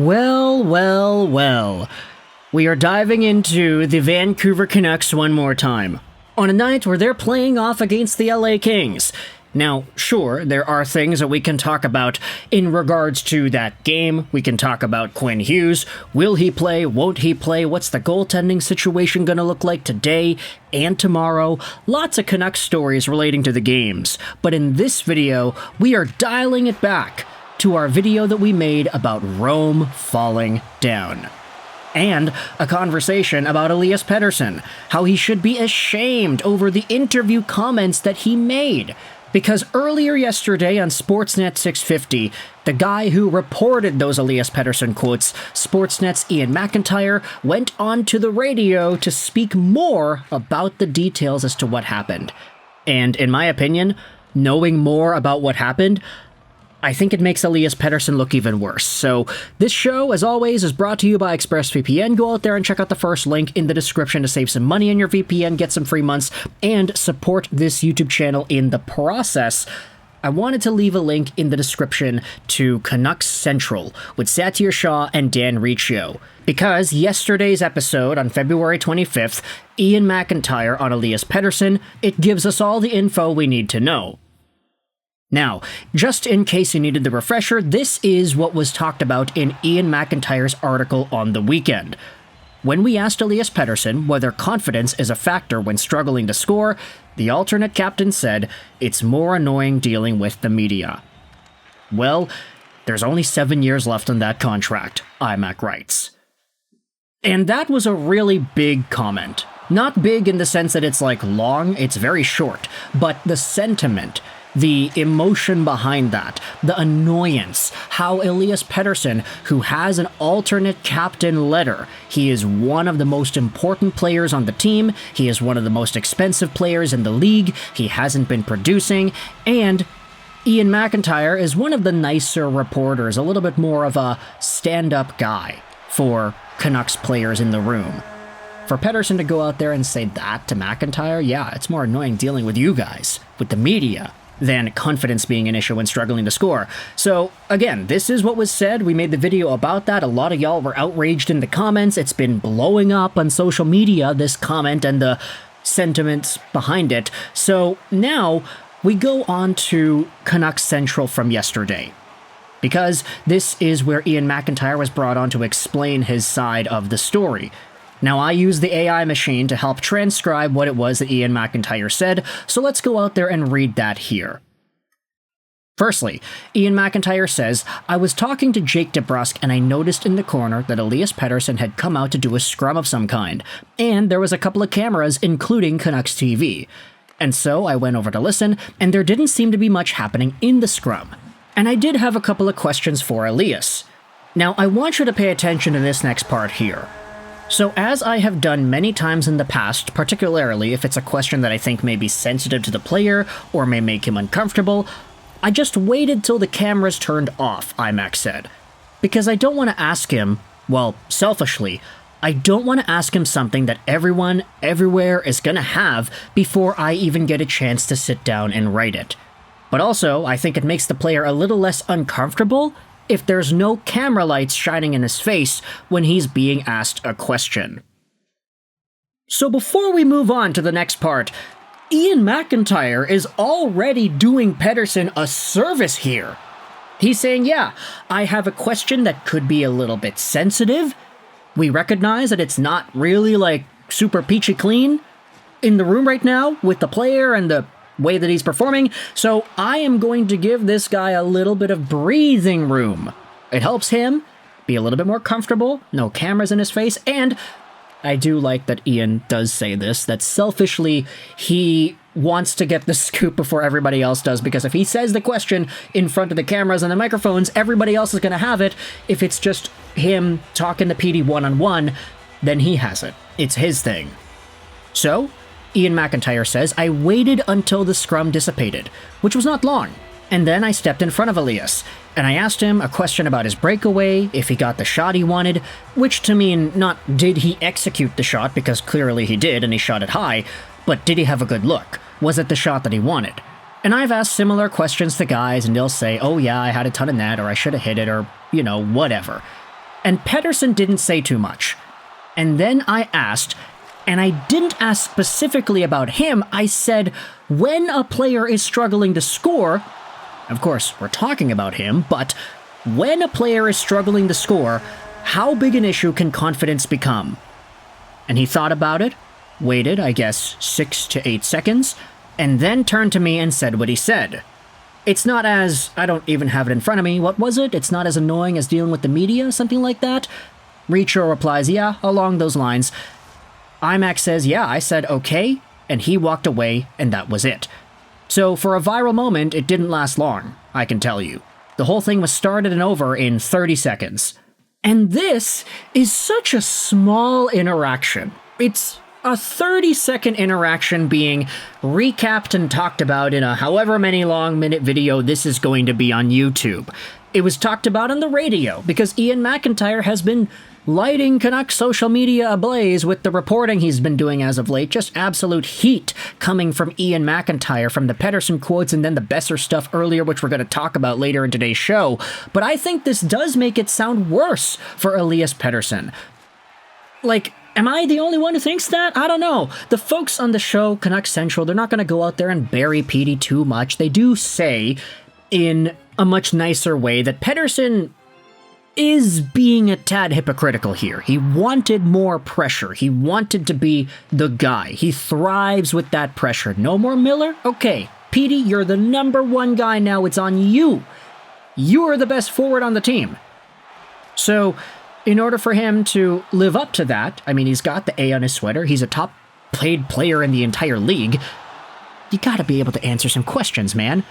Well, well, well. We are diving into the Vancouver Canucks one more time, on a night where they're playing off against the LA Kings. Now, sure, there are things that we can talk about in regards to that game. We can talk about Quinn Hughes. Will he play? Won't he play? What's the goaltending situation going to look like today and tomorrow? Lots of Canucks stories relating to the games. But in this video, we are dialing it back to our video that we made about Rome falling down. And a conversation about Elias Pettersson, how he should be ashamed over the interview comments that he made. Because earlier yesterday on Sportsnet 650, the guy who reported those Elias Pettersson quotes, Sportsnet's Iain MacIntyre, went on to the radio to speak more about the details as to what happened. And in my opinion, knowing more about what happened, I think it makes Elias Pettersson look even worse. So this show, as always, is brought to you by ExpressVPN. Go out there and check out the first link in the description to save some money on your VPN, get some free months, and support this YouTube channel in the process. I wanted to leave a link in the description to Canucks Central with Satyr Shah and Dan Riccio, because yesterday's episode on February 25th, Iain MacIntyre on Elias Pettersson, it gives us all the info we need to know. Now, just in case you needed the refresher, this is what was talked about in Iain MacIntyre's article on the weekend. When we asked Elias Pettersson whether confidence is a factor when struggling to score, the alternate captain said, "It's more annoying dealing with the media." Well, there's only 7 years left on that contract, IMAC writes. And that was a really big comment. Not big in the sense that it's like long, it's very short, but the sentiment, the emotion behind that, the annoyance, how Elias Pettersson, who has an alternate captain letter, he is one of the most important players on the team, he is one of the most expensive players in the league, he hasn't been producing, and Iain MacIntyre is one of the nicer reporters, a little bit more of a stand-up guy for Canucks players in the room. For Pettersson to go out there and say that to MacIntyre, yeah, it's more annoying dealing with you guys, with the media, than confidence being an issue when struggling to score. So, again, this is what was said. We made the video about that. A lot of y'all were outraged in the comments. It's been blowing up on social media, this comment and the sentiments behind it. So now we go on to Canucks Central from yesterday, because this is where Iain MacIntyre was brought on to explain his side of the story. Now, I used the AI machine to help transcribe what it was that Iain MacIntyre said, so let's go out there and read that here. Firstly, Iain MacIntyre says, "I was talking to Jake DeBrusk and I noticed in the corner that Elias Pettersson had come out to do a scrum of some kind, and there was a couple of cameras, including Canucks TV. And so I went over to listen, and there didn't seem to be much happening in the scrum. And I did have a couple of questions for Elias. Now, I want you to pay attention to this next part here. So as I have done many times in the past, particularly if it's a question that I think may be sensitive to the player or may make him uncomfortable, I just waited till the cameras turned off," IMAC said. "Because I don't want to ask him, well, selfishly, I don't want to ask him something that everyone, everywhere is going to have before I even get a chance to sit down and write it. But also, I think it makes the player a little less uncomfortable if there's no camera lights shining in his face when he's being asked a question." So before we move on to the next part, Iain MacIntyre is already doing Pettersson a service here. He's saying, yeah, I have a question that could be a little bit sensitive. We recognize that it's not really like super peachy clean in the room right now with the player and the way that he's performing, so I am going to give this guy a little bit of breathing room. It helps him be a little bit more comfortable, no cameras in his face, and I do like that Iain does say this, that selfishly he wants to get the scoop before everybody else does, because if he says the question in front of the cameras and the microphones, everybody else is going to have it. If it's just him talking to PD one-on-one, then he has it. It's his thing. So Iain MacIntyre says, "I waited until the scrum dissipated, which was not long, and then I stepped in front of Elias, and I asked him a question about his breakaway, if he got the shot he wanted, which to mean not did he execute the shot, because clearly he did and he shot it high, but did he have a good look? Was it the shot that he wanted? And I've asked similar questions to guys, and they'll say, oh yeah, I had a ton of net, or I should have hit it, or, you know, whatever. And Pettersson didn't say too much. And then I asked, and I didn't ask specifically about him, I said, when a player is struggling to score, of course, we're talking about him, but when a player is struggling to score, how big an issue can confidence become? And he thought about it, waited, I guess, 6 to 8 seconds, and then turned to me and said what he said. It's not as, I don't even have it in front of me, what was it? It's not as annoying as dealing with the media, something like that? Richo replies, yeah, along those lines. Iain says, yeah, I said okay, and he walked away, and that was it. So for a viral moment, it didn't last long, I can tell you. The whole thing was started and over in 30 seconds. And this is such a small interaction. It's a 30-second interaction being recapped and talked about in a however many long-minute video this is going to be on YouTube. It was talked about on the radio because Iain MacIntyre has been lighting Canucks social media ablaze with the reporting he's been doing as of late. Just absolute heat coming from Iain MacIntyre, from the Pettersson quotes and then the Besser stuff earlier, which we're going to talk about later in today's show. But I think this does make it sound worse for Elias Pettersson. Like, am I the only one who thinks that? I don't know. The folks on the show, Canucks Central, they're not going to go out there and bury Petey too much. They do say, in a much nicer way, that Pettersson is being a tad hypocritical here. He wanted more pressure. He wanted to be the guy. He thrives with that pressure. No more Miller? Okay, Petey, you're the #1 guy now. It's on you. You are the best forward on the team. So, in order for him to live up to that, I mean, he's got the A on his sweater. He's a top paid player in the entire league. You gotta be able to answer some questions, man.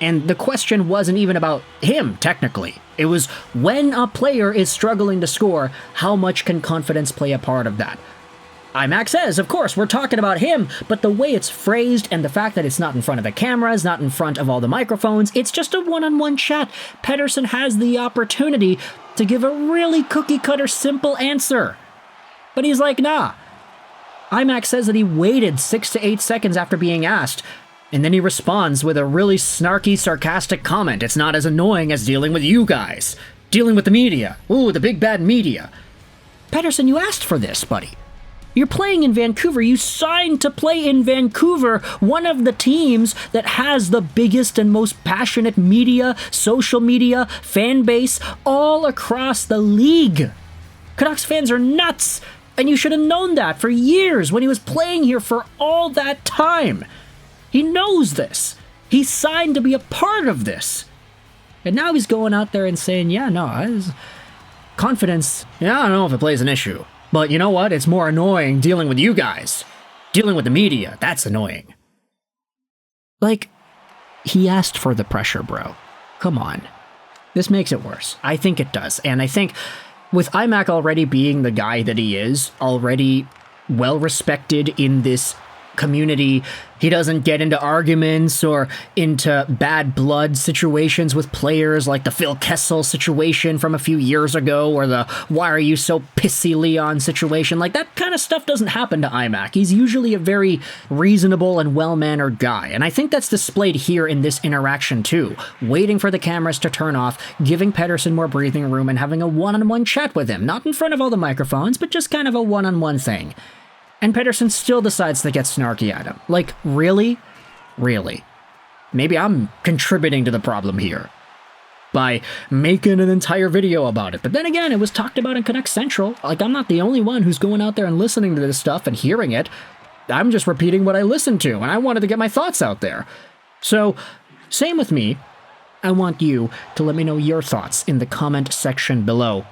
And the question wasn't even about him, technically. It was, when a player is struggling to score, how much can confidence play a part of that? Iain says, of course, we're talking about him, but the way it's phrased and the fact that it's not in front of the cameras, not in front of all the microphones, it's just a one-on-one chat. Pettersson has the opportunity to give a really cookie-cutter simple answer. But he's like, nah. Iain says that he waited 6 to 8 seconds after being asked, and then he responds with a really snarky, sarcastic comment. It's not as annoying as dealing with you guys. Dealing with the media. Ooh, the big bad media. Pettersson, you asked for this, buddy. You're playing in Vancouver. You signed to play in Vancouver, one of the teams that has the biggest and most passionate media, social media, fan base all across the league. Canucks fans are nuts, and you should have known that for years when he was playing here for all that time. He knows this. He signed to be a part of this. And now he's going out there and saying, yeah, no, confidence, yeah, I don't know if it plays an issue. But you know what? It's more annoying dealing with you guys. Dealing with the media, that's annoying. Like, he asked for the pressure, bro. Come on. This makes it worse. I think it does. And I think with Iain already being the guy that he is, already well-respected in this community, he doesn't get into arguments or into bad blood situations with players like the Phil Kessel situation from a few years ago, or the why are you so pissy Leon situation. Like, that kind of stuff doesn't happen to Iain. He's usually a very reasonable and well-mannered guy, and I think that's displayed here in this interaction too. Waiting for the cameras to turn off, giving Pettersson more breathing room, and having a one-on-one chat with him. Not in front of all the microphones, but just kind of a one-on-one thing. And Pettersson still decides to get snarky at him. Like, really? Really? Maybe I'm contributing to the problem here by making an entire video about it. But then again, it was talked about in Canucks Central. Like, I'm not the only one who's going out there and listening to this stuff and hearing it. I'm just repeating what I listened to, and I wanted to get my thoughts out there. So, same with me. I want you to let me know your thoughts in the comment section below.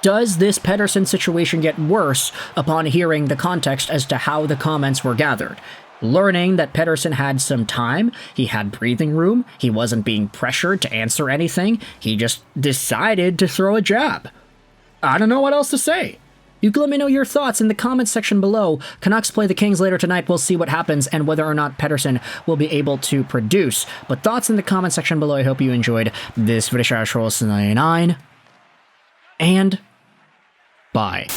Does this Pettersson situation get worse upon hearing the context as to how the comments were gathered? Learning that Pettersson had some time, he had breathing room, he wasn't being pressured to answer anything, he just decided to throw a jab. I don't know what else to say. You can let me know your thoughts in the comments section below. Canucks play the Kings later tonight. We'll see what happens and whether or not Pettersson will be able to produce. But thoughts in the comment section below. I hope you enjoyed this video. And bye.